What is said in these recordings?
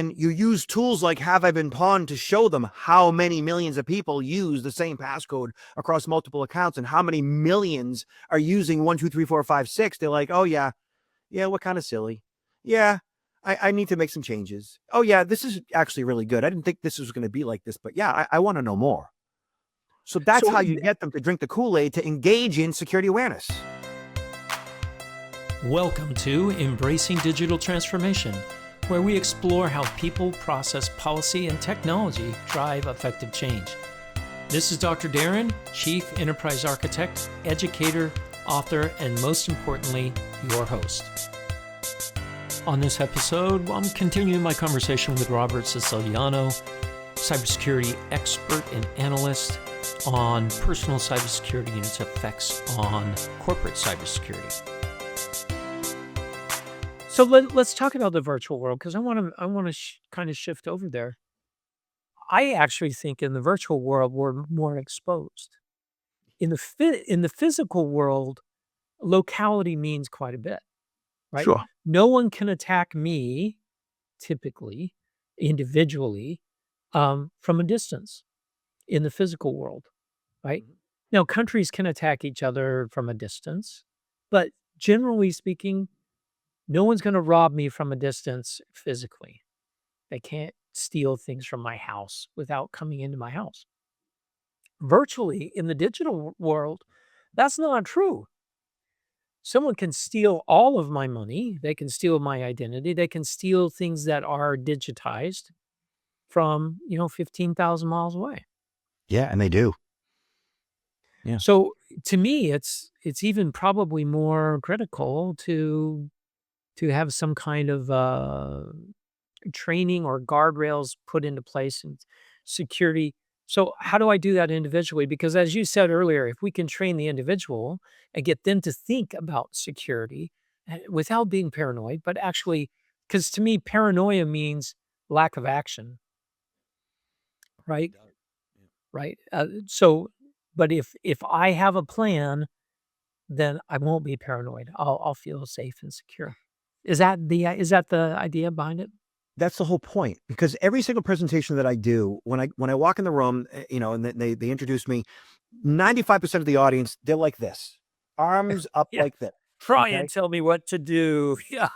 then you use tools like Have I Been Pawned to show them how many millions of people use the same passcode across multiple accounts and how many millions are using 1, 2, 3, 4, 5, 6. They're like, oh yeah, we're kind of silly. Yeah, I need to make some changes. Oh yeah, this is actually really good. I didn't think this was going to be like this, but yeah, I want to know more. So that's how you get them to drink the Kool-Aid, to engage in security awareness. Welcome to Embracing Digital Transformation, where we explore how people, process, policy, and technology drive effective change. This is Dr. Darren, Chief Enterprise Architect, educator, author, and most importantly, your host. On this episode, I'm continuing my conversation with Robert Siciliano, cybersecurity expert and analyst, on personal cybersecurity and its effects on corporate cybersecurity. So let's talk about the virtual world, because I want to kind of shift over there. I actually think in the virtual world we're more exposed. In the physical world, locality means quite a bit, right? Sure. No one can attack me, typically, individually, from a distance in the physical world, right? Now, countries can attack each other from a distance, but generally speaking, no one's going to rob me from a distance physically. They can't steal things from my house without coming into my house. Virtually, in the digital world, that's not true. Someone can steal all of my money. They can steal my identity. They can steal things that are digitized from, 15,000 miles away. Yeah, and they do. Yeah. So to me, it's even probably more critical to have some kind of training or guardrails put into place and security. So how do I do that individually? Because as you said earlier, if we can train the individual and get them to think about security without being paranoid, but actually, because to me, paranoia means lack of action, right? Right. But if I have a plan, then I won't be paranoid. I'll feel safe and secure. Is that the idea behind it? That's the whole point, because every single presentation that I do, when I walk in the room, and they introduce me, 95% of the audience, they're like this, arms up like this. Try and tell me what to do. Yeah.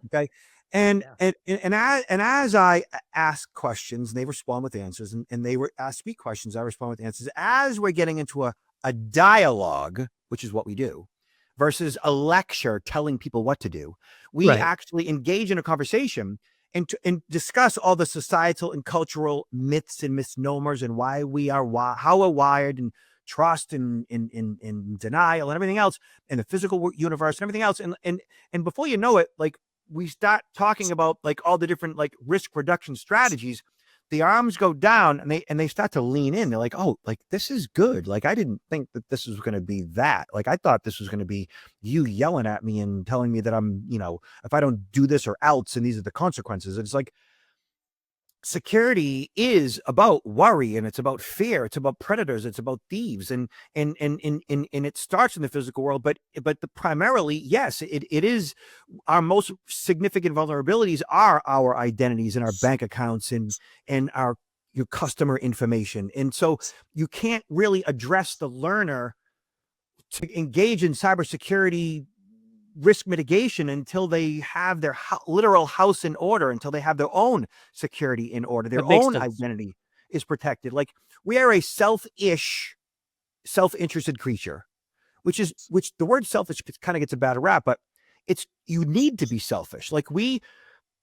Okay. And as I ask questions, they respond with answers, and they ask me questions, I respond with answers. As we're getting into a dialogue, which is what we do, versus a lecture telling people what to do, we actually engage in a conversation and discuss all the societal and cultural myths and misnomers and why we are, how we're wired, and trust and denial and everything else, and the physical universe and everything else. And before you know it, like, we start talking about like all the different like risk reduction strategies. The arms go down and they start to lean in. They're like, oh, like, this is good. Like, I didn't think that this was going to be that. Like, I thought this was going to be you yelling at me and telling me that I'm, if I don't do this or else, and these are the consequences. It's like, security is about worry, and it's about fear. It's about predators. It's about thieves, and it starts in the physical world. But primarily, yes, it is. Our most significant vulnerabilities are our identities and our bank accounts and your customer information. And so you can't really address the learner to engage in cybersecurity risk mitigation until they have their literal house in order, until they have their own security in order, their own identity is protected. Like, we are a self-interested creature, which the word selfish kind of gets a bad rap, but you need to be selfish. Like, we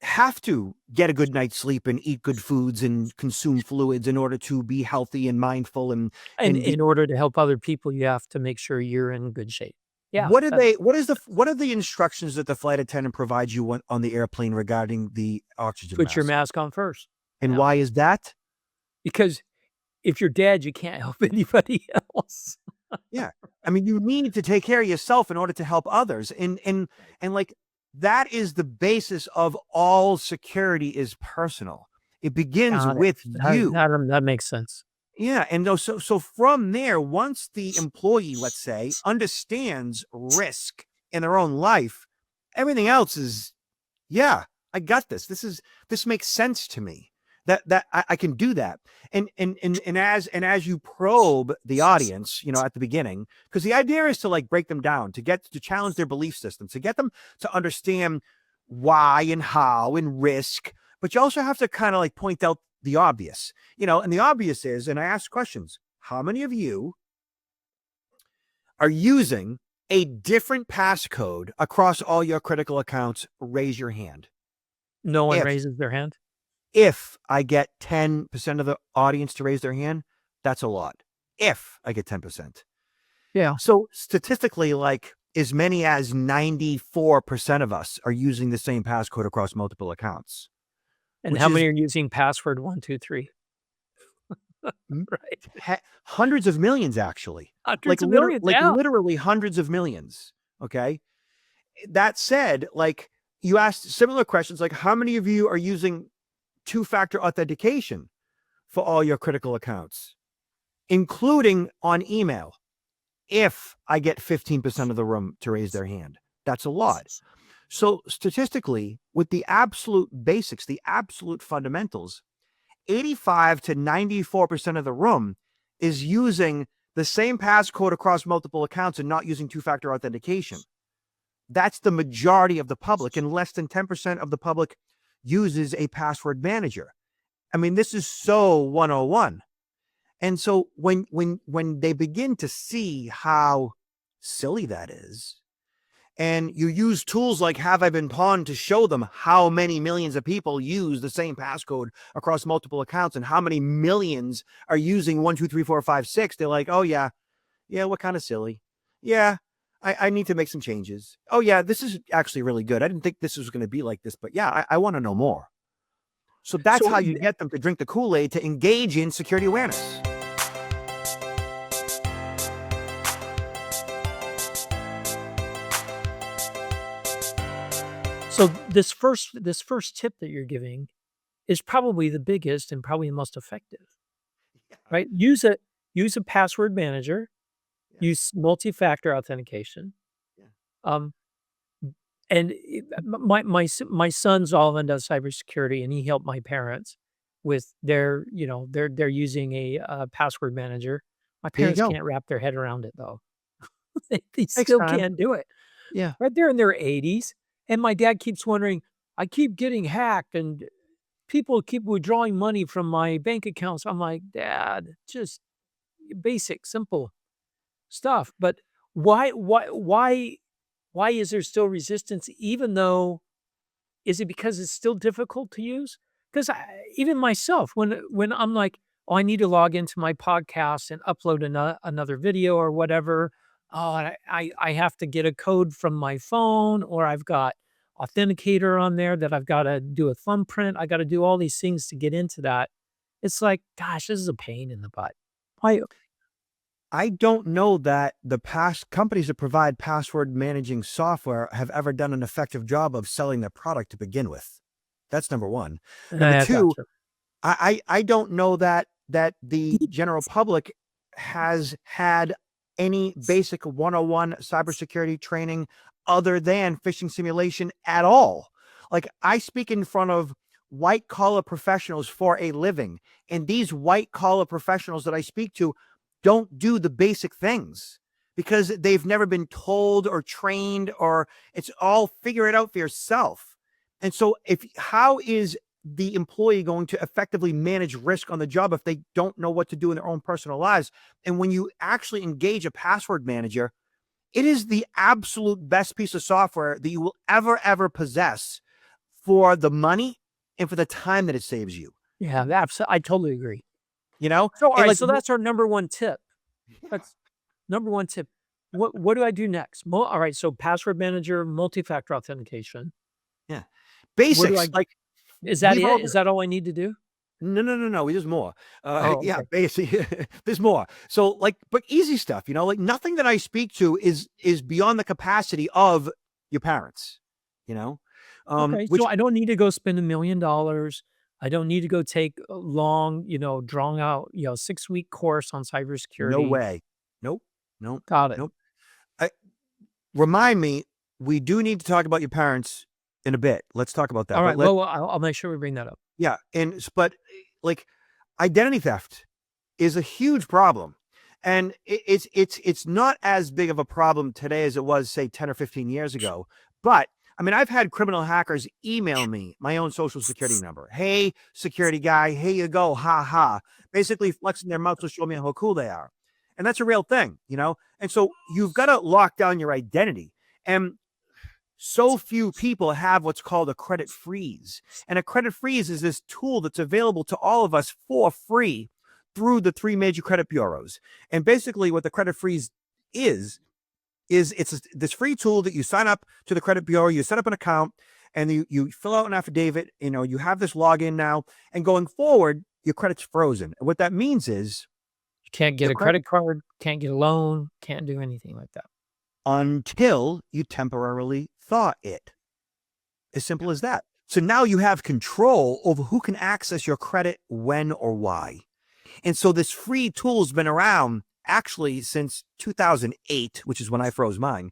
have to get a good night's sleep and eat good foods and consume fluids in order to be healthy and mindful. And in order to help other people, you have to make sure you're in good shape. Yeah. What are the instructions that the flight attendant provides you on the airplane regarding the oxygen mask? Put your mask on first. And why is that? Because if you're dead, you can't help anybody else. Yeah. I mean, you need to take care of yourself in order to help others. And like, that is the basis of all security, is personal. It begins with you. That makes sense. Yeah. And so from there, once the employee, let's say, understands risk in their own life, everything else is, I got this. This makes sense to me. That I can do that. And as you probe the audience, at the beginning, because the idea is to like break them down, to challenge their belief system, to get them to understand why and how and risk. But you also have to kind of like point out the obvious, and the obvious is, and I ask questions, how many of you are using a different passcode across all your critical accounts? Raise your hand. No one raises their hand. If I get 10% of the audience to raise their hand, that's a lot. If I get 10%. Yeah. So statistically, like as many as 94% of us are using the same passcode across multiple accounts. And how many are using password 123? Right. Hundreds of millions, actually. Hundreds of millions, literally hundreds of millions. Okay. That said, like you asked similar questions, like how many of you are using two-factor authentication for all your critical accounts, including on email? If I get 15% of the room to raise their hand, that's a lot. So statistically, with the absolute basics, the absolute fundamentals, 85 to 94% of the room is using the same passcode across multiple accounts and not using two-factor authentication. That's the majority of the public, and less than 10% of the public uses a password manager. I mean, this is so 101. And so when they begin to see how silly that is, and you use tools like Have I Been Pawned to show them how many millions of people use the same passcode across multiple accounts and how many millions are using 1, 2, 3, 4, 5, 6, they're like, oh yeah, we're kind of silly. Yeah, I need to make some changes. Oh yeah, this is actually really good. I didn't think this was going to be like this, but yeah, I want to know more. So that's how you get them to drink the Kool-Aid, to engage in security awareness. So this first tip that you're giving is probably the biggest and probably the most effective, right? Use a password manager, use multi-factor authentication. And my son's all into cybersecurity, and he helped my parents with they're using a password manager. My parents can't wrap their head around it though. They still can't do it. Yeah. Right, they're in their 80s. And my dad keeps wondering, I keep getting hacked and people keep withdrawing money from my bank accounts. I'm like, Dad, just basic, simple stuff. But why is there still resistance, even though, is it because it's still difficult to use? Because even myself, when I'm like, oh, I need to log into my podcast and upload another video or whatever. Oh, I have to get a code from my phone, or I've got authenticator on there that I've got to do a thumbprint. I got to do all these things to get into that. It's like, gosh, this is a pain in the butt. I don't know that the past companies that provide password managing software have ever done an effective job of selling their product to begin with. That's number one. Number two, I don't know that the general public has had any basic 101 cybersecurity training other than phishing simulation at all. Like, I speak in front of white collar professionals for a living, and these white collar professionals that I speak to don't do the basic things because they've never been told or trained, or it's all figure it out for yourself. And so how is the employee going to effectively manage risk on the job if they don't know what to do in their own personal lives? And when you actually engage a password manager, it is the absolute best piece of software that you will ever possess for the money and for the time that it saves you. Yeah, I totally agree. So, all right, so that's our number one tip. That's number one tip. What do I do next? All right, so password manager, multi-factor authentication. Yeah. Basics. Is that it? Is that all I need to do? No. There's more. Okay. Yeah, basically, there's more. So, but easy stuff, nothing that I speak to is beyond the capacity of your parents, Okay, so I don't need to go spend $1 million. I don't need to go take a long, drawn out, 6-week course on cybersecurity. No way. Nope. Got it. Nope. Remind me, we do need to talk about your parents in a bit. Let's talk about that. All But right. Well, I'll make sure we bring that up. yeah, but like identity theft is a huge problem. And it's not as big of a problem today as it was, say, 10 or 15 years ago. But I mean, I've had criminal hackers email me my own social security number. Hey, security guy, here you go, ha ha. Basically flexing their mouth to show me how cool they are. And that's a real thing, you know? And so you've got to lock down your identity. And so few people have what's called a credit freeze. And a credit freeze is this tool that's available to all of us for free through the three major credit bureaus. And basically, what the credit freeze is this free tool that you sign up to the credit bureau, you set up an account, and you fill out an affidavit. You know, you have this login now, and going forward, your credit's frozen. And what that means is You can't get a credit card, can't get a loan, can't do anything like that. Until you temporarily thaw it. As simple as that. So now you have control over who can access your credit, when, or why. And so this free tool has been around actually since 2008, which is when I froze mine.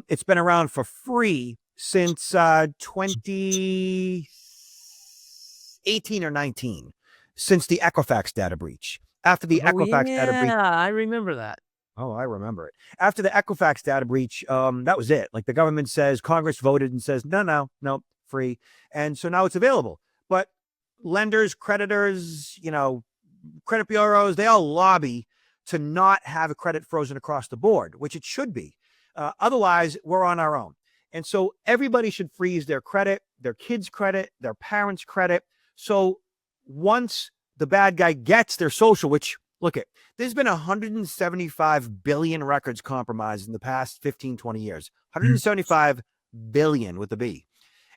It's been around for free since 2018 or 19, since the Equifax data breach. After the Equifax data breach. Yeah, I remember that. Oh, I remember it. After the Equifax data breach, that was it. Like the government says, Congress voted and says, no, free. And so now it's available. But lenders, creditors, you know, credit bureaus, they all lobby to not have a credit frozen across the board, which it should be. Otherwise, we're on our own. And so everybody should freeze their credit, their kids' credit, their parents' credit. So once the bad guy gets their social, which, look at, there's been 175 billion records compromised in the past 15, 20 years. 175 billion with a B.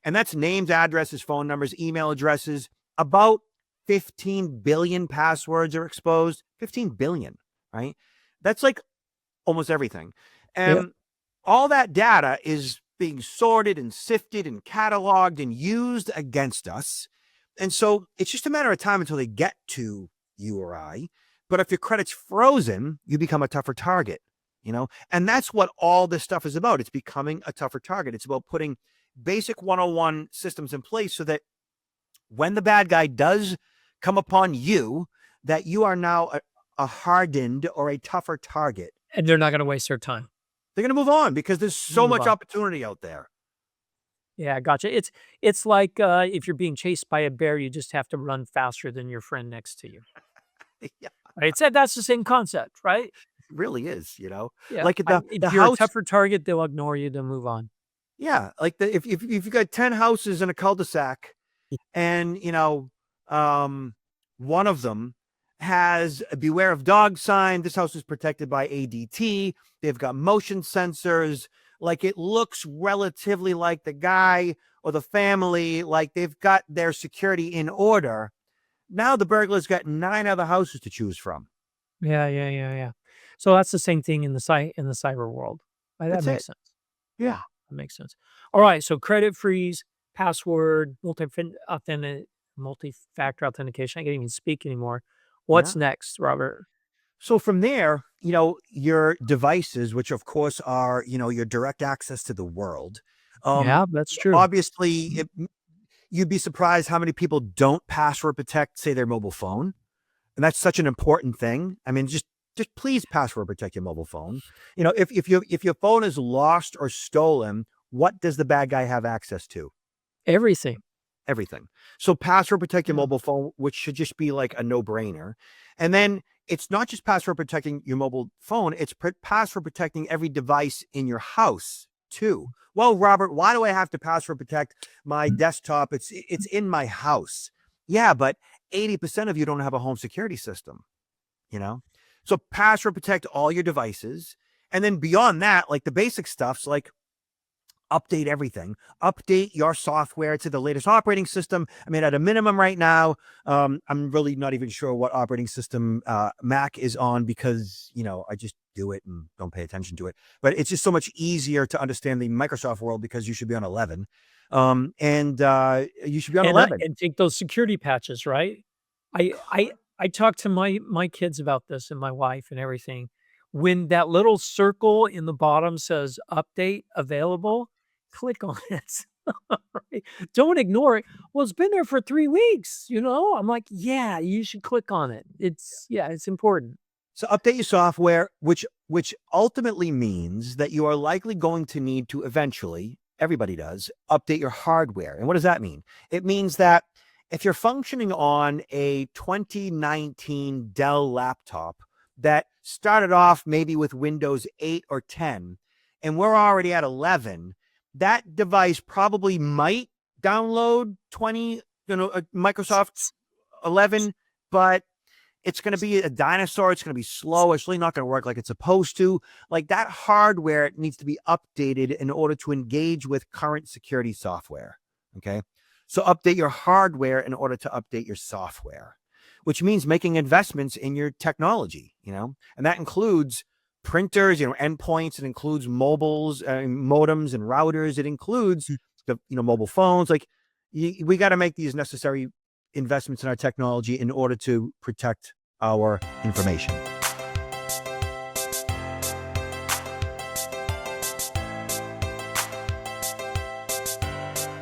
And that's names, addresses, phone numbers, email addresses. About 15 billion passwords are exposed. 15 billion, right? That's like almost everything. And all that data is being sorted and sifted and cataloged and used against us. And so it's just a matter of time until they get to you or I. But if your credit's frozen, you become a tougher target, you know? And that's what all this stuff is about. It's becoming a tougher target. It's about putting basic 101 systems in place so that when the bad guy does come upon you, that you are now a hardened or a tougher target. And they're not going to waste their time. They're going to move on because there's so much opportunity out there. Yeah, gotcha. It's like if you're being chased by a bear, you just have to run faster than your friend next to you. Yeah. Right? That's the same concept, right? It really is, you know? Yeah. Like if you're a tougher target, they'll ignore you to move on. Yeah. Like if you've got 10 houses in a cul-de-sac and, you know, one of them has a beware of dog sign. This house is protected by ADT. They've got motion sensors. Like it looks relatively like the guy or the family, like they've got their security in order. Now the burglar's got 9 other houses to choose from. Yeah. So that's the same thing in the cyber world. That makes sense. Yeah. That makes sense. All right. So credit freeze, password, multi-factor authentication. I can't even speak anymore. What's next, Robert? So from there, you know, your devices, which of course are, you know, your direct access to the world. Yeah, that's true. Obviously, you'd be surprised how many people don't password protect, say, their mobile phone. And that's such an important thing. I mean, just please password protect your mobile phone. You know, if your phone is lost or stolen, what does the bad guy have access to? Everything. So password protect your mobile phone, which should just be like a no-brainer. And then it's not just password protecting your mobile phone, it's password protecting every device in your house too. Well, Robert, why do I have to password protect my desktop? It's in my house. Yeah, but 80% of you don't have a home security system, you know? So password protect all your devices. And then beyond that, like the basic stuff's like update everything. Update your software to the latest operating system. I mean, at a minimum right now, I'm really not even sure what operating system Mac is on because, you know, I just do it and don't pay attention to it. But it's just so much easier to understand the Microsoft world because you should be on 11. And you should be on 11. And take those security patches, right? I talk to my kids about this and my wife and everything. When that little circle in the bottom says update available, click on it. Right? Don't ignore it. Well, it's been there for 3 weeks, you know? I'm like, "Yeah, you should click on it." It's important. So update your software, which ultimately means that you are likely going to need to eventually, everybody does, update your hardware. And what does that mean? It means that if you're functioning on a 2019 Dell laptop that started off maybe with Windows 8 or 10, and we're already at 11, that device probably might download 20, Microsoft 11, but it's going to be a dinosaur. It's going to be slow. It's really not going to work like it's supposed to. Like that hardware needs to be updated in order to engage with current security software. Okay. So update your hardware in order to update your software, which means making investments in your technology, and that includes printers, endpoints. It includes mobiles, modems and routers. It includes the, mobile phones. Like we got to make these necessary investments in our technology in order to protect our information.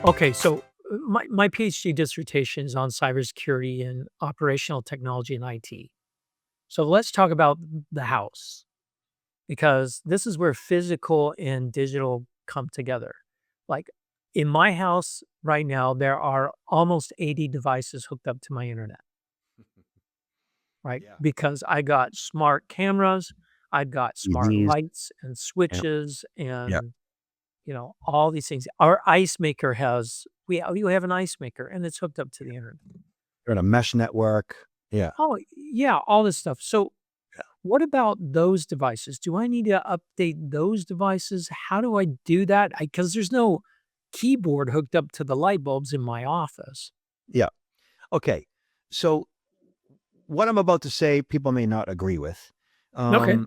Okay, so my PhD dissertation is on cybersecurity and operational technology in IT. So let's talk about the house, because this is where physical and digital come together. Like in my house right now, there are almost 80 devices hooked up to my internet, right? Yeah. Because I got smart cameras, I've got smart TVs. lights and Yep. switches Yep. and all these things. Our ice maker we have an ice maker and it's hooked up to the internet. They're in a mesh network. Yeah. Oh, yeah, all this stuff. So what about those devices? Do I need to update those devices? How do I do that? Because there's no keyboard hooked up to the light bulbs in my office. Yeah. Okay. So what I'm about to say, people may not agree with. Okay.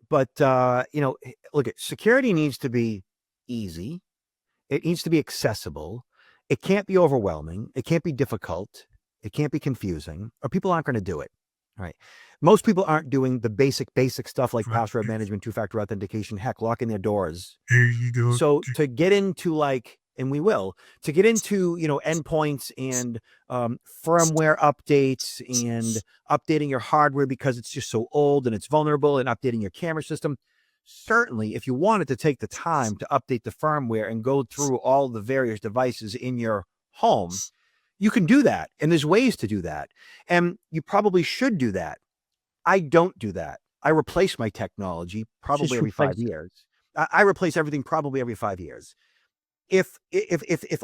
But look, security needs to be easy. It needs to be accessible. It can't be overwhelming. It can't be difficult. It can't be confusing, or people aren't going to do it. Right. Most people aren't doing the basic stuff like password management, two-factor authentication, heck, locking their doors. Here you go. So to get into and we will, to get into, endpoints and firmware updates and updating your hardware because it's just so old and it's vulnerable, and updating your camera system. Certainly, if you wanted to take the time to update the firmware and go through all the various devices in your home, you can do that. And there's ways to do that. And you probably should do that. I don't do that. I replace my technology probably Just every 5 replace it. years. I replace everything probably every 5 years. If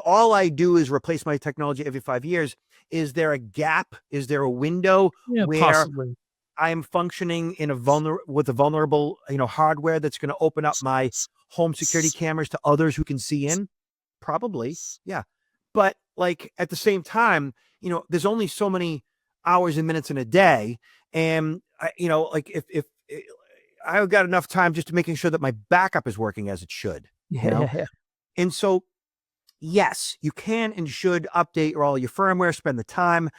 all I do is replace my technology every 5 years, is there a gap? Is there a window Yeah, where possibly. I am functioning with a vulnerable, hardware that's going to open up my home security cameras to others who can see in? Probably, yeah. But like at the same time, there's only so many hours and minutes in a day, and like if I've got enough time just to making sure that my backup is working as it should, Yeah. and so yes, you can and should update all your firmware, spend the time.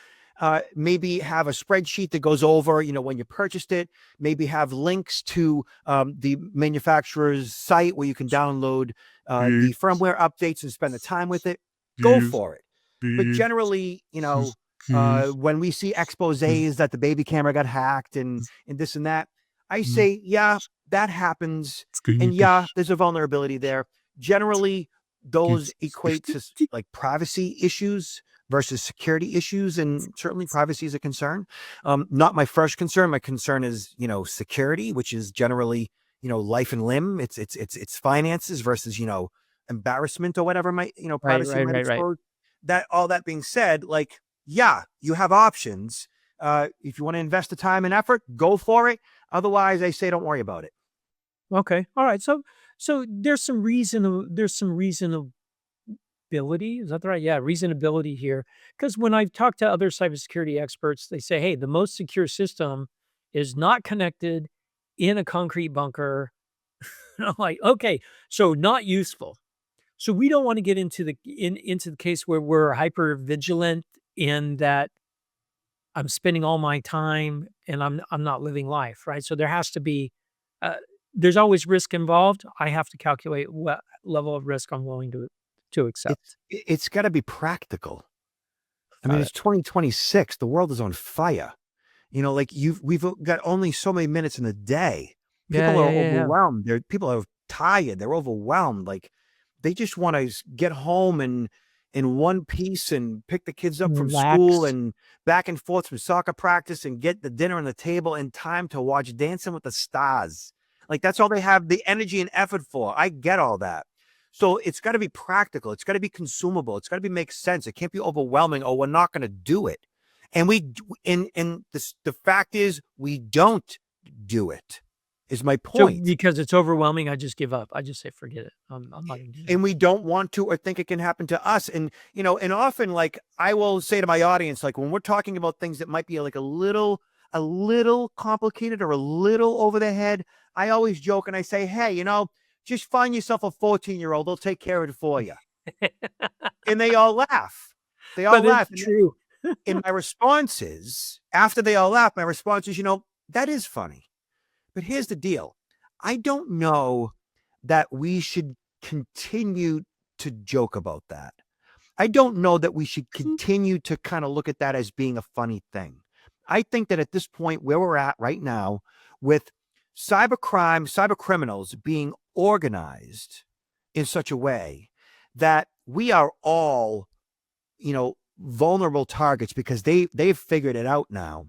Maybe have a spreadsheet that goes over, when you purchased it. Maybe have links to the manufacturer's site where you can download the firmware updates and spend the time with it. Go for it. But generally, when we see exposés that the baby camera got hacked and this and that, I say, yeah, that happens. And yeah, there's a vulnerability there. Generally, those equate to like privacy issues versus security issues, and certainly privacy is a concern. Not my first concern. My concern is, security, which is generally, life and limb. It's finances versus, embarrassment or whatever might, privacy might Right. expose. That all that being said, like, yeah, you have options. If you want to invest the time and effort, go for it. Otherwise, I say don't worry about it. Okay. All right. So there's some reasonability. Is that right? Yeah, reasonability here. Because when I've talked to other cybersecurity experts, they say, hey, the most secure system is not connected in a concrete bunker. I'm like, okay, so not useful. So we don't want to get into the case where we're hyper vigilant in that I'm spending all my time and I'm not living life, right? So there has to be there's always risk involved. I have to calculate what level of risk I'm willing to accept. It's got to be practical. I mean, Got it's it. 2026. The world is on fire. Like we've got only so many minutes in a day. Yeah, People are yeah, yeah, yeah. overwhelmed. People are tired. They're overwhelmed. Like they just want to get home and in one piece and pick the kids up from school Relax. and back and forth from soccer practice and get the dinner on the table in time to watch Dancing with the Stars. Like that's all they have the energy and effort for. I get all that. So it's got to be practical. It's got to be consumable. It's got to make sense. It can't be overwhelming. Oh, we're not going to do it. And the fact is we don't do it, is my So point. because it's overwhelming, I just give up. I just say, forget it. I'm not going to do it. And we don't want to or think it can happen to us. And, and often like I will say to my audience, like when we're talking about things that might be like a little complicated or a little over the head, I always joke and I say, hey, just find yourself a 14-year-old. They'll take care of it for you. And they all laugh. They all But laugh. it's true. And my response is, after they all laugh, my response is, that is funny. But here's the deal. I don't know that we should continue to joke about that. I don't know that we should continue to kind of look at that as being a funny thing. I think that at this point where we're at right now with cybercrime, cyber criminals being organized in such a way that we are all, vulnerable targets because they've figured it out now.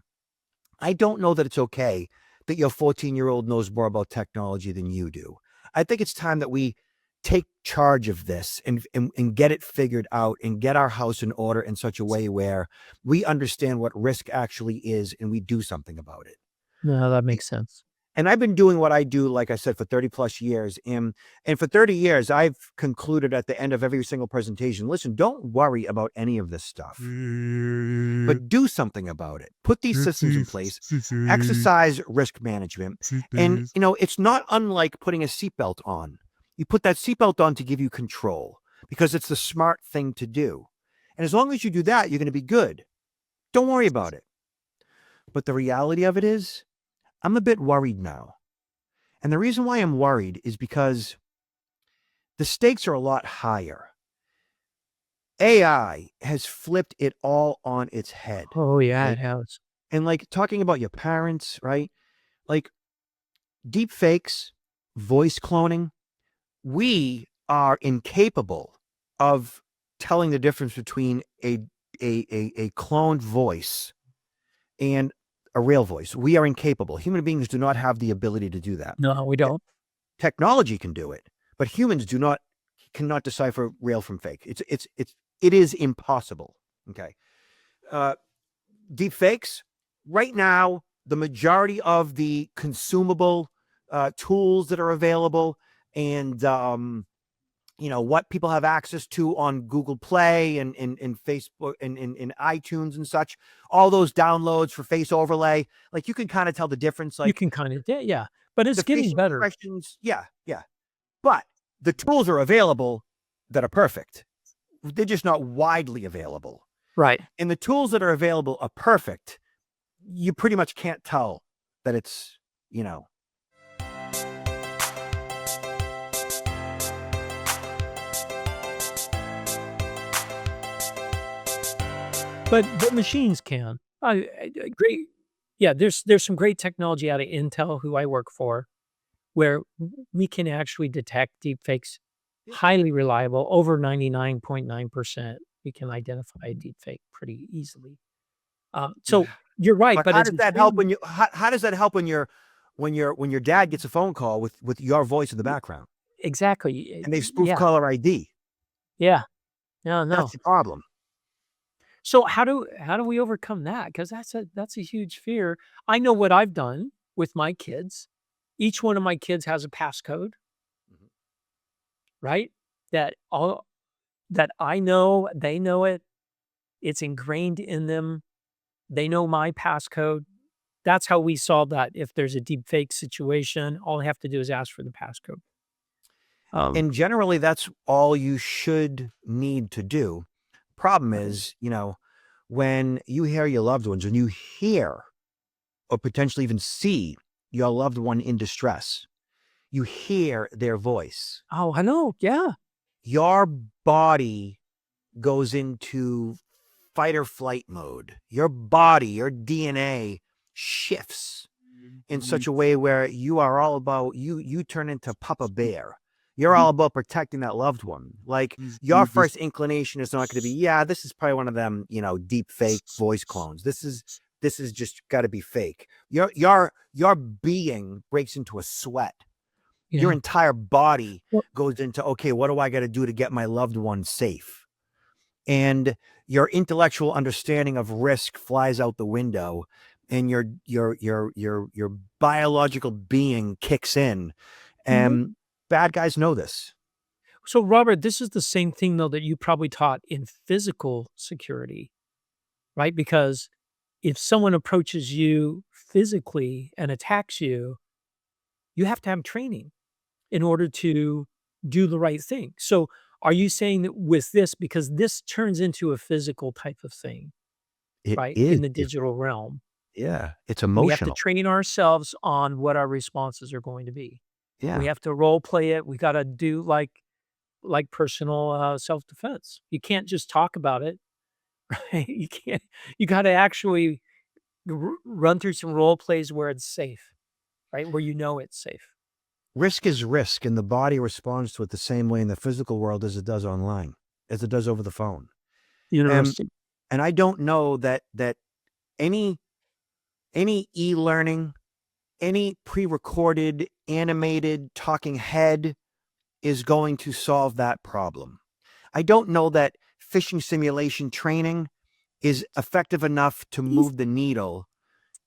I don't know that it's okay that your 14-year-old knows more about technology than you do. I think it's time that we take charge of this and get it figured out and get our house in order in such a way where we understand what risk actually is and we do something about it. No, that makes sense. And I've been doing what I do, like I said, for 30 plus years. And for 30 years, I've concluded at the end of every single presentation, listen, don't worry about any of this stuff, but do something about it. Put these systems in place, exercise risk management. And, it's not unlike putting a seatbelt on. You put that seatbelt on to give you control because it's the smart thing to do. And as long as you do that, you're going to be good. Don't worry about it. But the reality of it is, I'm a bit worried now. And the reason why I'm worried is because the stakes are a lot higher. AI has flipped it all on its head. Oh, yeah, right? it has. And like talking about your parents, right? Like deep fakes, voice cloning, we are incapable of telling the difference between a cloned voice and a real voice. We are incapable. Human beings do not have the ability to do that. No, we don't. Technology can do it, but humans cannot decipher real from fake. It is impossible. Okay. Deep fakes. Right now, the majority of the consumable tools that are available and what people have access to on Google Play and Facebook and in iTunes and such, all those downloads for face overlay, like you can kind of tell the difference. Like you can kind of, yeah, but it's the getting facial better. expressions, yeah. But the tools are available that are perfect. They're just not widely available. Right. And the tools that are available are perfect. You pretty much can't tell that it's, But machines can. Great. Yeah, there's some great technology out of Intel, who I work for, where we can actually detect deepfakes, highly reliable, over 99.9%. We can identify a deepfake pretty easily. So you're right, but how it's does that help when how does that help when your dad gets a phone call with your voice in the background exactly, and they spoof yeah, caller ID? yeah, no. That's the problem. So how do we overcome that? Because that's a huge fear. I know what I've done with my kids. Each one of my kids has a passcode, right? That I know, they know it. It's ingrained in them. They know my passcode. That's how we solve that. If there's a deep fake situation, all I have to do is ask for the passcode. And generally, that's all you should need to do. Problem is, when you hear your loved ones, when you hear or potentially even see your loved one in distress, you hear their voice. Oh, I know. Yeah. your body goes into fight or flight mode. Your body, your DNA shifts in such a way where you are all about you turn into Papa Bear. You're all about protecting that loved one. Like your first inclination is not going to be, yeah, this is probably one of them, deep fake voice clones. This is just got to be fake. Your being breaks into a sweat. Your entire body goes into, okay, what do I got to do to get my loved one safe? And your intellectual understanding of risk flies out the window, and your biological being kicks in. And bad guys know this. So, Robert, this is the same thing, though, that you probably taught in physical security, right? Because if someone approaches you physically and attacks you, you have to have training in order to do the right thing. So, are you saying that with this, because this turns into a physical type of thing, It right, is. in the digital realm, Yeah, it's we have to emotional. train ourselves on what our responses are going to be. Yeah. We have to role play it. We got to do like personal self-defense. You can't just talk about it, right? You can't. You got to actually run through some role plays where it's safe, right? Where it's safe. Risk is risk, and the body responds to it the same way in the physical world as it does online, as it does over the phone. Interesting. And I don't know that any e-learning, any pre-recorded, animated talking head is going to solve that problem. I don't know that phishing simulation training is effective enough to move the needle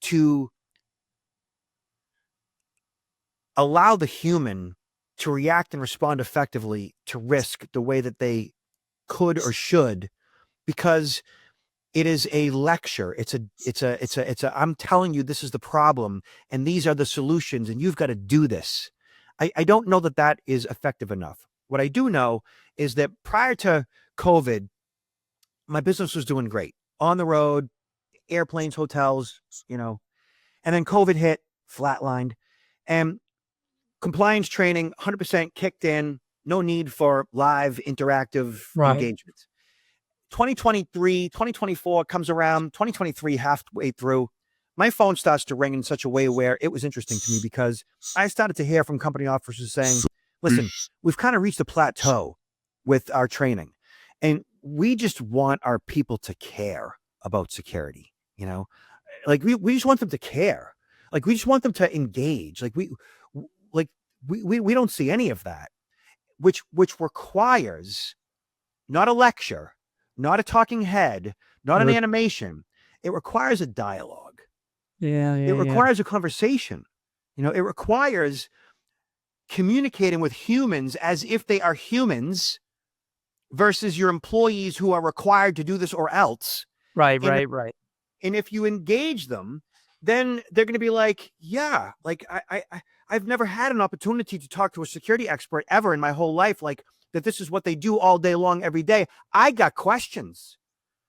to allow the human to react and respond effectively to risk the way that they could or should, because it is a lecture. It's a I'm telling you, this is the problem and these are the solutions and you've got to do this. I don't know that that is effective enough. What I do know is that prior to COVID, my business was doing great. On the road, airplanes, hotels, and then COVID hit, flatlined, and compliance training 100% kicked in. No need for live interactive engagement. 2023, 2024 comes around, 2023 halfway through, my phone starts to ring in such a way where it was interesting to me because I started to hear from company officers saying, listen, we've kind of reached a plateau with our training and we just want our people to care about security. Like we just want them to care. Like we just want them to engage. Like we don't see any of that, which requires not a lecture, not a talking head, not an animation. It requires a dialogue. It requires a conversation. It requires communicating with humans as if they are humans versus your employees who are required to do this or else. Right. And if you engage them, then they're going to be like, yeah, like I've never had an opportunity to talk to a security expert ever in my whole life. Like that this is what they do all day long, every day. I got questions.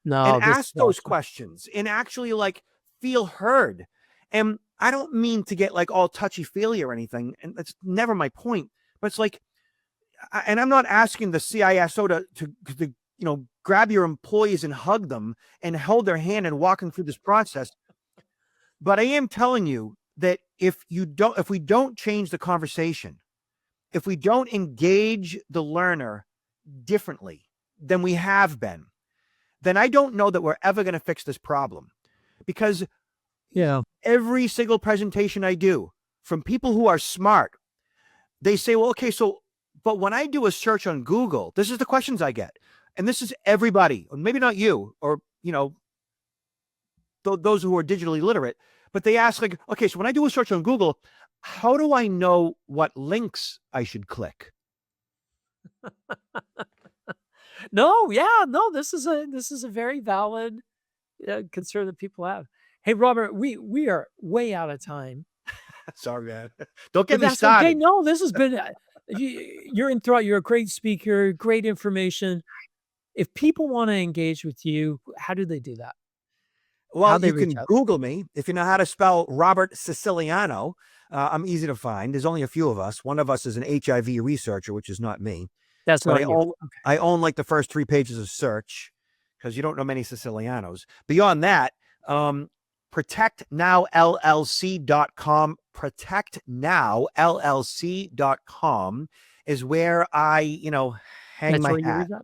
And ask those questions and actually like feel heard. And I don't mean to get like all touchy-feely or anything. And that's never my point. But it's like, and I'm not asking the CISO to grab your employees and hug them and hold their hand and walk them through this process. But I am telling you that if we don't change the conversation, if we don't engage the learner differently than we have been, then I don't know that we're ever going to fix this problem. Because every single presentation I do from people who are smart, they say, well, okay, but when I do a search on Google, this is the questions I get. And this is everybody, or maybe not you, or, those who are digitally literate, but they ask like, okay, so when I do a search on Google, how do I know what links I should click? No, this is a very valid concern that people have. Hey, Robert, we are way out of time. Sorry, man. Don't get me started. Okay. No, this has been you're a great speaker, great information. If people want to engage with you, how do they do that? Well, you can Google me if you know how to spell Robert Siciliano. I'm easy to find. There's only a few of us. One of us is an HIV researcher, which is not me. That's but not you. I own like the first 3 pages of search because you don't know many Sicilianos. Beyond that, protectnowllc.com, protectnowllc.com is where I, hang That's my where you hat. reside.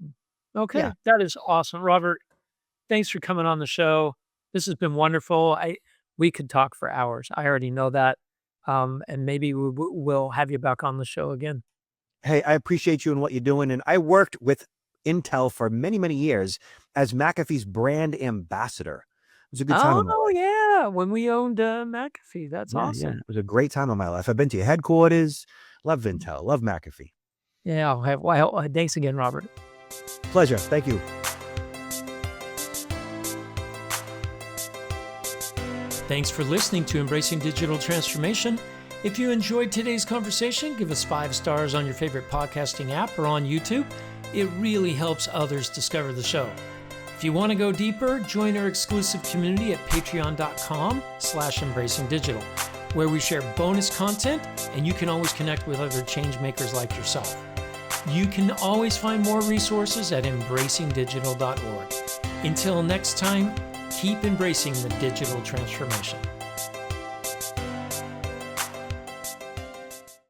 Yeah. Okay, that is awesome. Robert, thanks for coming on the show. This has been wonderful. We could talk for hours. I already know that. And maybe we'll have you back on the show again. Hey, I appreciate you and what you're doing. And I worked with Intel for many, many years as McAfee's brand ambassador. It was a good time in my Oh, life. yeah, when we owned, McAfee. That's Yeah, yeah. awesome. It was a great time in my life. I've been to your headquarters. Love Intel. Love McAfee. Yeah, thanks again, Robert. Pleasure. Thank you. Thanks for listening to Embracing Digital Transformation. If you enjoyed today's conversation, give us 5 stars on your favorite podcasting app or on YouTube. It really helps others discover the show. If you want to go deeper, join our exclusive community at patreon.com/embracingdigital, where we share bonus content and you can always connect with other change makers like yourself. You can always find more resources at embracingdigital.org. Until next time, keep embracing the digital transformation.